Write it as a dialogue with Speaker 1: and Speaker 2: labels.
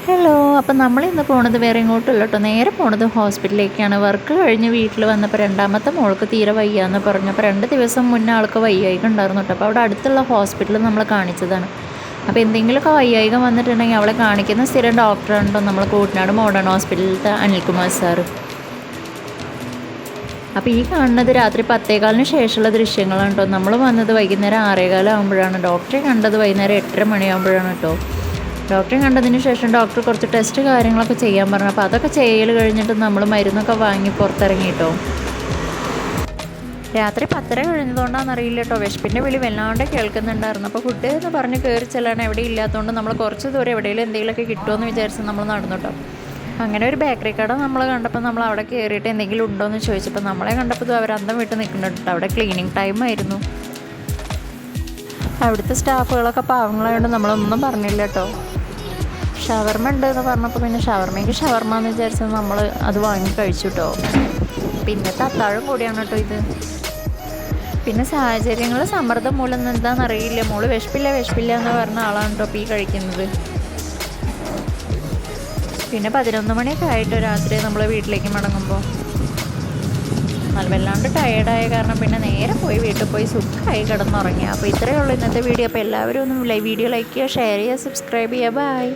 Speaker 1: Hello, അപ്പം നമ്മളിന്ന് പോണത് വേറെ ഇങ്ങോട്ടല്ല കേട്ടോ. നേരെ പോണത് ഹോസ്പിറ്റലിലേക്കാണ്. വർക്ക് കഴിഞ്ഞ് വീട്ടിൽ വന്നപ്പോൾ രണ്ടാമത്തെ മോൾക്ക് തീരെ വയ്യാന്ന് പറഞ്ഞു. അപ്പോൾ 2 ദിവസം മുന്നേ ആൾക്ക് വയ്യായിക ഉണ്ടായിരുന്നു കേട്ടോ. അപ്പോൾ അവിടെ അടുത്തുള്ള ഹോസ്പിറ്റലിൽ നമ്മൾ കാണിച്ചതാണ്. അപ്പോൾ എന്തെങ്കിലുമൊക്കെ വയ്യായിക വന്നിട്ടുണ്ടെങ്കിൽ അവളെ കാണിക്കുന്ന സ്ഥിരം ഡോക്ടറുണ്ടോ നമ്മൾ കൂട്ടനാട് മോഡേൺ ഹോസ്പിറ്റലിലത്തെ അനിൽകുമാർ സാറ്. അപ്പോൾ ഈ കാണുന്നത് രാത്രി 10:15 ശേഷമുള്ള ദൃശ്യങ്ങളാണ് കേട്ടോ. നമ്മൾ വന്നത് വൈകുന്നേരം 6:15 ആകുമ്പോഴാണ്. ഡോക്ടറെ കണ്ടത് വൈകുന്നേരം 8:30 മണിയാകുമ്പോഴാണ് കേട്ടോ. ഡോക്ടറെ കണ്ടതിന് ശേഷം ഡോക്ടർ കുറച്ച് ടെസ്റ്റ് കാര്യങ്ങളൊക്കെ ചെയ്യാൻ പറഞ്ഞു. അപ്പോൾ അതൊക്കെ ചെയ്യൽ കഴിഞ്ഞിട്ട് നമ്മൾ മരുന്നൊക്കെ വാങ്ങി പുറത്തിറങ്ങി കേട്ടോ. രാത്രി 10:30 കഴിഞ്ഞതുകൊണ്ടാണെന്നറിയില്ല കേട്ടോ, വിശപ്പിൻ്റെ വിളി വല്ലാണ്ട് കേൾക്കുന്നുണ്ടായിരുന്നു. അപ്പോൾ ഫുഡ് എന്ന് പറഞ്ഞ് കയറി ചെല്ലാൻ എവിടെ ഇല്ലാത്തതുകൊണ്ട് നമ്മൾ കുറച്ച് ദൂരം എവിടെയെങ്കിലും എന്തെങ്കിലുമൊക്കെ കിട്ടുമെന്ന് വിചാരിച്ച് നമ്മൾ നടന്നു കേട്ടോ. അങ്ങനെ ഒരു ബേക്കറി കട നമ്മൾ കണ്ടപ്പോൾ നമ്മൾ അവിടെ കയറിയിട്ട് എന്തെങ്കിലും ഉണ്ടോ എന്ന് ചോദിച്ചപ്പോൾ നമ്മളെ കണ്ടപ്പോൾ അവർ അന്തം വിട്ട് നിൽക്കുന്നുണ്ട്. അവിടെ ക്ലീനിങ് ടൈം ആയിരുന്നു. അവിടുത്തെ സ്റ്റാഫുകളൊക്കെ പാവങ്ങളായതുകൊണ്ട് നമ്മളൊന്നും പറഞ്ഞില്ല കേട്ടോ. ഷവർമ ഉണ്ട് എന്ന് പറഞ്ഞപ്പോൾ പിന്നെ ഷവർമയ്ക്ക് ഷവർമ എന്ന് വിചാരിച്ചത് നമ്മൾ അത് വാങ്ങി കഴിച്ചു കേട്ടോ. പിന്നത്തെ അത്താഴം കൂടിയാണ് കേട്ടോ ഇത്. പിന്നെ സാഹചര്യങ്ങൾ സമ്മർദ്ദം മൂലം എന്താണെന്നറിയില്ല, മോള് വിശപ്പില്ല എന്ന് പറഞ്ഞ ആളാണ് കേട്ടോ ഇപ്പോൾ ഈ കഴിക്കുന്നത്. പിന്നെ 11 മണിയൊക്കെ ആയിട്ടോ രാത്രി നമ്മൾ വീട്ടിലേക്ക് മടങ്ങുമ്പോൾ. നല്ല വല്ലാണ്ട് ടയേർഡായ കാരണം പിന്നെ നേരെ പോയി വീട്ടിൽ പോയി സുഖമായി കിടന്നുറങ്ങി. അപ്പോൾ ഇത്രയേ ഉള്ളൂ ഇന്നത്തെ വീഡിയോ. അപ്പോൾ എല്ലാവരും ഒന്ന് വീഡിയോ ലൈക്ക് ചെയ്യുക, ഷെയർ ചെയ്യുക, സബ്സ്ക്രൈബ് ചെയ്യുക. ബൈ.